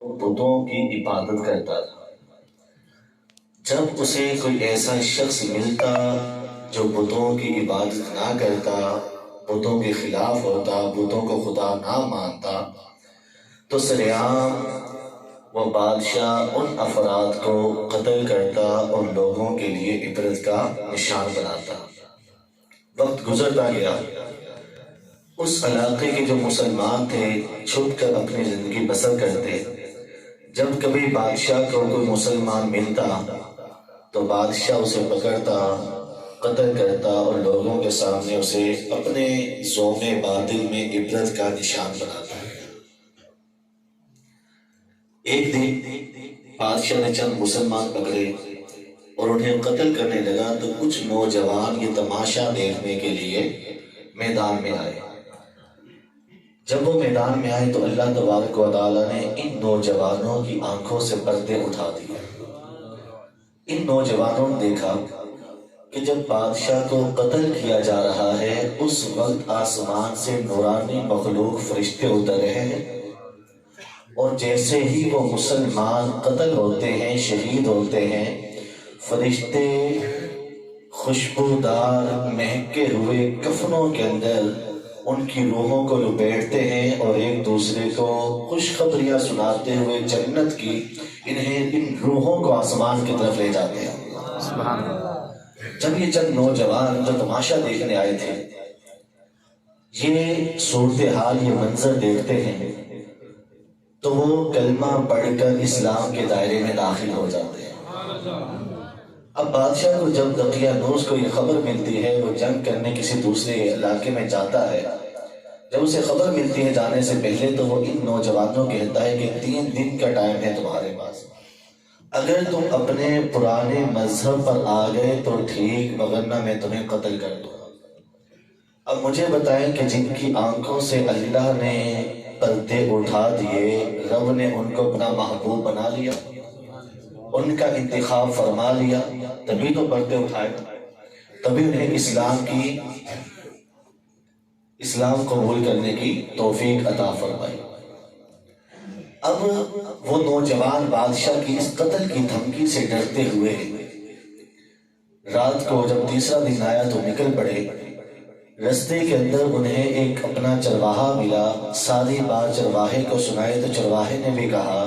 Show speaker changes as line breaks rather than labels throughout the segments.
بتوں کی عبادت کرتا تھا۔ جب اسے کوئی ایسا شخص ملتا جو بتوں کی عبادت نہ کرتا، بتوں کے خلاف ہوتا، بتوں کو خدا نہ مانتا، تو سریعام وہ بادشاہ ان افراد کو قتل کرتا اور لوگوں کے لیے عبرت کا نشان بناتا۔ وقت گزرتا گیا، اس علاقے کے جو مسلمان تھے چھپ کر اپنی زندگی بسر کرتے۔ جب کبھی بادشاہ کو کوئی مسلمان ملتا تو بادشاہ اسے پکڑتا، قتل کرتا اور لوگوں کے سامنے اسے اپنے زوم باطل میں عبرت کا نشان بناتا۔ ایک دن بادشاہ نے چند مسلمان پکڑے اور انہیں قتل کرنے لگا تو کچھ نوجوان یہ تماشا دیکھنے کے لیے میدان میں آئے۔ جب وہ میدان میں آئے تو اللہ تبارک و تعالیٰ نے ان نوجوانوں کی آنکھوں سے پردے اٹھا دیے۔ ان نوجوانوں نے دیکھا کہ جب بادشاہ کو قتل کیا جا رہا ہے اس وقت آسمان سے نورانی مخلوق فرشتے اتر رہے ہیں، اور جیسے ہی وہ مسلمان قتل ہوتے ہیں، شہید ہوتے ہیں، فرشتے خوشبودار مہکے ہوئے کفنوں کے اندر ان کی روحوں کو لپیٹتے ہیں اور ایک دوسرے کو خوشخبریاں سناتے ہوئے جنت کی ان روحوں کو آسمان کی طرف لے جاتے ہیں۔ سبحان اللہ۔ جب یہ چند نوجوان جو تماشا دیکھنے آئے تھے یہ صورتحال، یہ منظر دیکھتے ہیں تو وہ کلمہ پڑھ کر اسلام کے دائرے میں داخل ہو جاتے ہیں۔ اب بادشاہ کو جب دقیانوس کو یہ خبر ملتی ہے، وہ جنگ کرنے کسی دوسرے علاقے میں جاتا ہے، جب اسے خبر ملتی ہے جانے سے پہلے تو وہ ان نوجوانوں کہتا ہے کہ 3 دن کا ٹائم ہے تمہارے پاس، اگر تم اپنے پرانے مذہب پر آ گئے تو ٹھیک، ورنہ میں تمہیں قتل کر دوں گا۔ اب مجھے بتائیں کہ جن کی آنکھوں سے اللہ نے پردے اٹھا دیے، رب نے ان کو اپنا محبوب بنا لیا، ان کا انتخاب فرما لیا، تبھی تو پردے اٹھائے، تبھی انہیں اسلام قبول کرنے کی توفیق عطا فرمائی۔ اب وہ نوجوان بادشاہ کی اس قتل کی دھمکی سے ڈرتے ہوئے رات کو جب تیسرا دن آیا تو نکل پڑے۔ رستے کے اندر انہیں ایک اپنا چرواہا ملا، ساری بات چرواہے کو سنائے تو چرواہے نے بھی کہا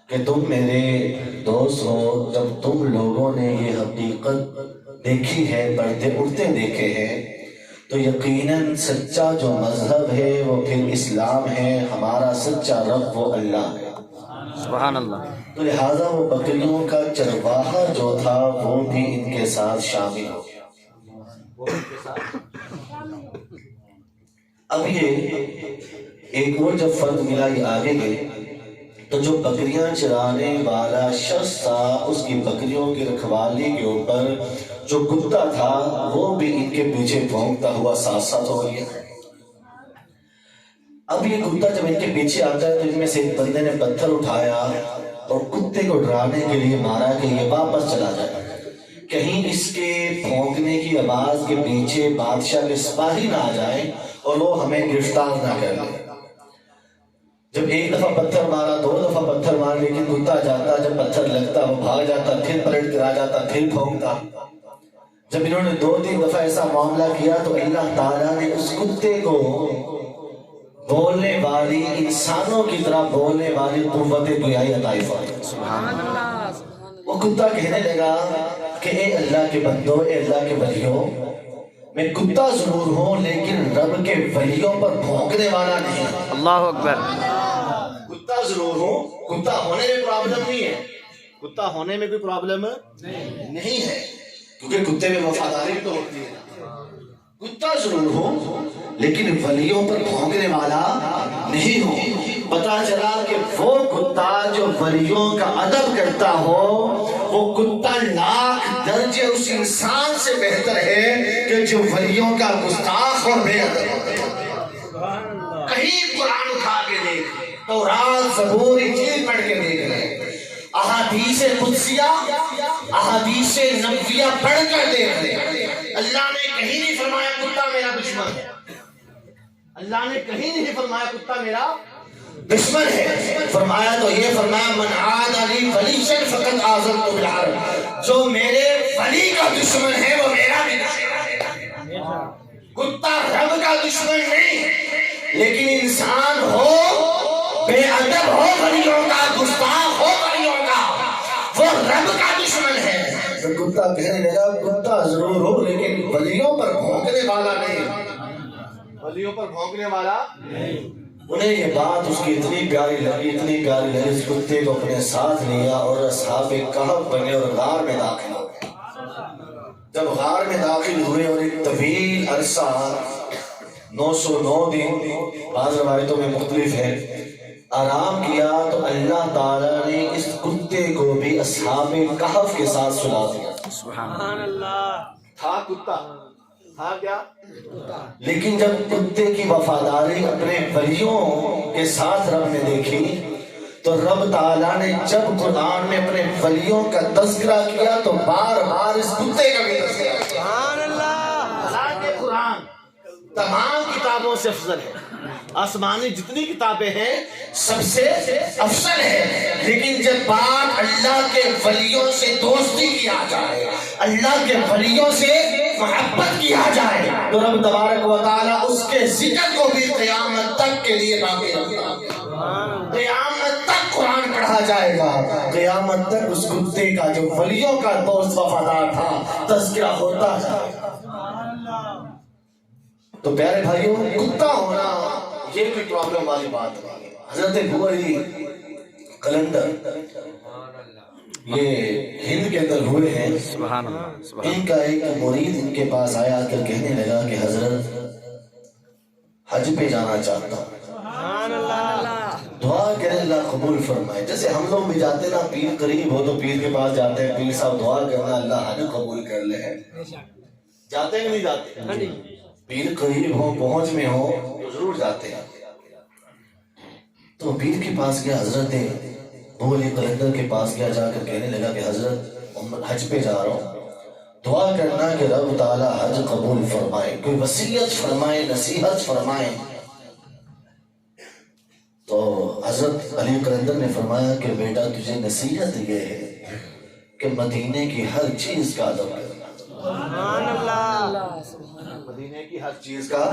کہ تم میرے دوست ہو، جب تم لوگوں نے یہ حقیقت دیکھی ہے، پردے اڑتے دیکھے ہیں، تو یقیناً سچا جو مذہب ہے وہ پھر اسلام ہے، ہمارا سچا رب وہ اللہ ہے۔
سبحان اللہ۔
تو لہٰذا وہ بکریوں کا چرواہا جو تھا وہ بھی ان کے ساتھ شامل ہو گیا۔ اب یہ ایک اور جب فرد ملا، یہ آگے گئے تو جو بکریاں چرانے والا شخص تھا اس کی بکریوں کی رکھوالی کے اوپر جو کتا تھا وہ بھی ان کے پیچھے بھونکتا ہوا ساتھ ساتھ ہو گیا۔ اب یہ کتا جب ان کے پیچھے آتا ہے تو ان میں سے ایک بندے نے پتھر اٹھایا اور کتے کو ڈرانے کے لیے مارا کہ یہ واپس چلا جائے، کہیں اس کے بھونکنے کی آواز کے پیچھے بادشاہ کے سپاہی نہ آ جائیں اور وہ ہمیں گرفتار نہ کر لیں۔ جب ایک دفعہ پتھر مارا، 2 دفعہ پتھر مار، لیکن کتا جاتا، جب پتھر لگتا وہ بھاگ جاتا، پھر پلٹ کر آ جاتا، پھر بھونکتا۔ جب انہوں نے 2-3 دفعہ ایسا معاملہ کیا تو اللہ تعالیٰ نے اس کتے کو بولنے والی، انسانوں کی طرح بولنے والی قوت گویائی عطا فرمائی۔ وہ کتا کہنے لگا کہ اے اللہ کے بندو، اے اللہ کے ولیوں، میں کتا ضرور ہوں لیکن رب کے ولیوں پر بھونکنے والا نہیں۔
اللہ اکبر۔
کتا ضرور ہوں، کتا ہونے میں پرابلم نہیں ہے، کتا ہونے میں کوئی پرابلم نہیں ہے، کیونکہ کتے میں وفاداری بھی تو ہوتی ہے۔ کتا ضرور ہوں لیکن ولیوں پر بھونکنے والا نہیں ہوں۔ پتا چلا کہ وہ کتا جو ولیوں کا ادب کرتا ہو وہ کتا لاکھ درجے اس انسان سے بہتر ہے کہ جو ولیوں کا گستاخ اور بے ادب ہو۔ کہیں قرآن اٹھا کے دیکھ، تورات، زبور، انجیل پڑھ کے دیکھ لیں، احادیث قدسیہ، احادیث نبویہ پڑھ کر دیکھ لیں، اللہ نے کہیں نہیں فرمایا کتا میرا دشمن ہے، اللہ نے کہیں نہیں فرمایا کتا میرا دشمن ہے. فرمایا تو یہ فرمایا من عاد علی ولیشن فقط آذنت بالحرب، جو میرے ولی کا دشمن ہے وہ میرا بھی دشمن ہے. کتا رب کا دشمن نہیں، لیکن انسان ہو بے ادب ہو ولیوں کا، گستاخ ہو ولیوں کا، وہ رب کا دشمن ہے. تو کتا کہنے لگا کتا ضرور ہو لیکن ولیوں پر بھونکنے والا نہیں.
ولیوں پر بھونکنے والا نہیں.
انہیں یہ بات اس کی اتنی پیاری لگی، اس کتے کو اپنے ساتھ لیا اور اصحاب کہف بنے اور غار میں داخل ہو گئے. جب غار میں داخل ہوئے اور ایک طویل عرصہ 909 دن بعض روایتوں میں مختلف ہے آرام کیا، تو اللہ تعالیٰ نے اس کتے کو بھی اصحاب کہف کے ساتھ سلا دیا.
سبحان اللہ.
تھا کتا، تھا کیا؟
لیکن جب کتے کی وفاداری اپنے ولیوں کے ساتھ رب نے دیکھی تو رب تعالیٰ نے جب قرآن میں اپنے ولیوں کا تذکرہ کیا تو بار بار اس کتے کا بھی تذکرہ کیا.
سبحان اللہ. حالانکہ قرآن تمام کتابوں سے افضل ہے، آسمانی جتنی کتابیں ہیں
سب سے افضل ہے، لیکن جب بات اللہ کے ولیوں سے دوستی کیا جائے، اللہ کے ولیوں سے محبت کیا جائے تو رب تبارک و تعالیٰ اس کے ذکر کو بھی قیامت تک کے لیے باقی رکھتا ہے. قیامت تک قرآن پڑھا جائے گا، قیامت تک اس کتے کا جو ولیوں کا دوست وفادار تھا تذکرہ ہوتا ہے. تو پیارے بھائیوں، کتا ہونا یہ کوئی پرابلم والی بات نہیں ہے. حضرت ابو علی قلندر یہ ہند کے اندر ہوئے ہیں.
سبحان اللہ. سبحان
ان کا ایک مرید ان کے پاس آیا کر کہنے لگا کہ حضرت حج پہ جانا چاہتا ہوں، دعا کریں اللہ قبول فرمائے. جیسے ہم لوگ بھی جاتے نا، پیر قریب ہو تو پیر کے پاس جاتے ہیں، پیر صاحب دعا کرنا اللہ حج قبول کر لے. جاتے ہیں کہ نہیں جاتے؟ پیر قریب ہو، پہنچ میں ہو تو ضرور جاتے ہیں. تو پیر کے پاس گیا، حضرت ابو علی قلندر کے پاس گیا، جا کر کہنے لگا کہ حضرت حج پہ جا رہا ہوں، دعا کرنا کہ رب تعالیٰ حج قبول فرمائے، کوئی وصیت فرمائے، نصیحت فرمائے. تو حضرت علی قلندر نے فرمایا کہ بیٹا تجھے نصیحت یہ ہے کہ مدینے کی ہر چیز کا ادب کرنا. مدینے کی ہر چیز کا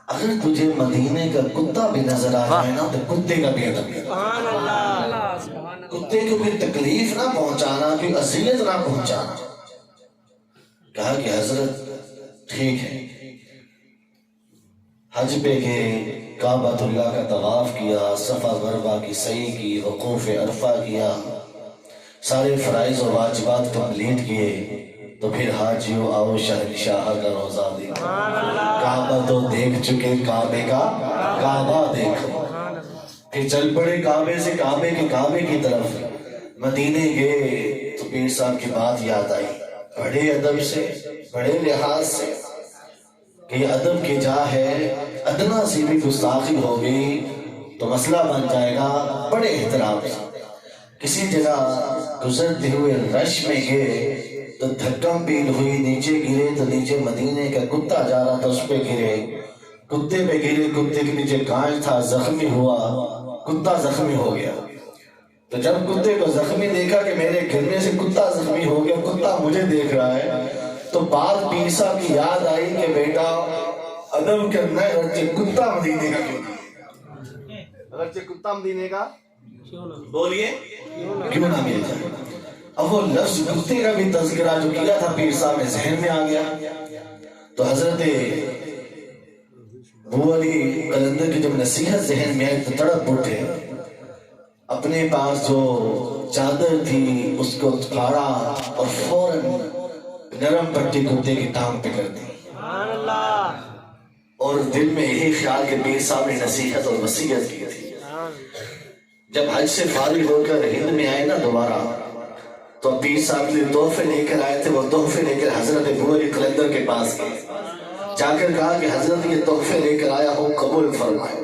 اگر تجھے مدینے کا کتا بھی نظر آ جائے نا تو کتے کا بھی ادب کرنا. کتے کو کوئی تکلیف نہ پہنچانا، کوئی اذیت نہ پہنچانا. کہا کہ حضرت ٹھیک ہے. حج پہ گئے، کعبۃ اللہ کا طواف کیا، صفا مروہ کی سعی کی، وقوف عرفہ کیا، سارے فرائض و واجبات کمپلیٹ کیے. تو پھر حاجیوں آؤ شہنشاہ کا روزہ دیکھو. کعبہ تو دیکھ چکے، کعبے کا کعبہ دیکھو. پھر چل پڑے کعبے سے کعبے کی طرف. مدینے گئے تو پیر صاحب کی بات یاد آئی، بڑے ادب سے، بڑے لحاظ سے کہ یہ ادب کی جا ہے، ادنا سی بھی گستاخی ہو گئی تو مسئلہ بن جائے گا. بڑے احترام سے کسی جگہ گزرتے ہوئے رش میں گئے تو دھکم پیل ہوئی، نیچے گرے تو نیچے مدینے کا کتا جا رہا تھا، اس پہ گرے، کتے پہ گرے، کتے کے نیچے کانچ تھا، زخمی ہوا، کتا زخمی ہو گیا. تو جب کتے کو زخمی دیکھا کہ میرے گرنے سے کتا زخمی ہو گیا، کتا مجھے دیکھ رہا ہے، تو بات پیر صاحب کی یاد آئی کہ بیٹا ادب کرنا ہے، اگرچہ کتا مدینے کا کیوں نہ،
اگرچہ کتا مدینے کا
بولیے کیوں نہ مل جائے. اب وہ لفظ کتے کا بھی تذکرہ جو کیا تھا پیر صاحب میں ذہن میں آ گیا. تو حضرت ابو علی قلندر کی جب نصیحت ذہن میں آئی تو تڑپ اٹھے، اپنے پاس جو چادر تھی اس کو پھاڑا اور فوراً نرم پٹی کتے کی ٹانگ پہ کر دی. اور دل میں یہی خیال کہ پیر صاحب نے نصیحت اور وصیت کی تھی. جب حج سے فارغ ہو کر ہند میں آئے نا دوبارہ تو پیر صاحب نے تحفے لے کر آئے تھے. وہ تحفے لے کر حضرت ابو علی قلندر کے پاس گئے، جا کر کہا کہ حضرت یہ تحفے لے کر آیا ہوں، قبول فرمائے.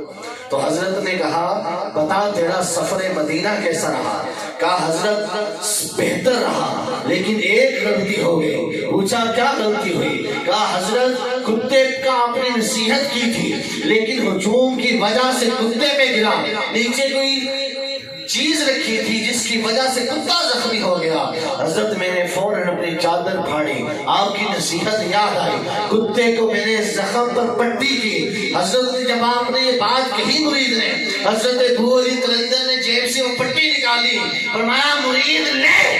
تو حضرت نے کہا بتا تیرا سفر مدینہ کیسا رہا؟ کہا حضرت بہتر رہا لیکن ایک غلطی ہو گئی۔ پوچھا کیا غلطی ہوئی؟ کہا حضرت کتے کا آپ نے نصیحت کی تھی لیکن ہجوم کی وجہ سے کتے میں گرا، نیچے کوئی چیز رکھی تھی جس کی وجہ سے کتا زخمی ہو گیا۔ حضرت میں نے فوراً اپنی چادر پھاڑی، آپ کی نصیحت یاد آئی، کتے کو میں نے زخم پر پٹی کی۔ حضرت نے جب آپ نے یہ بات کہی مرید نے، حضرت ابو علی قلندر نے جیب سے وہ پٹی نکالی، فرمایا مرید لے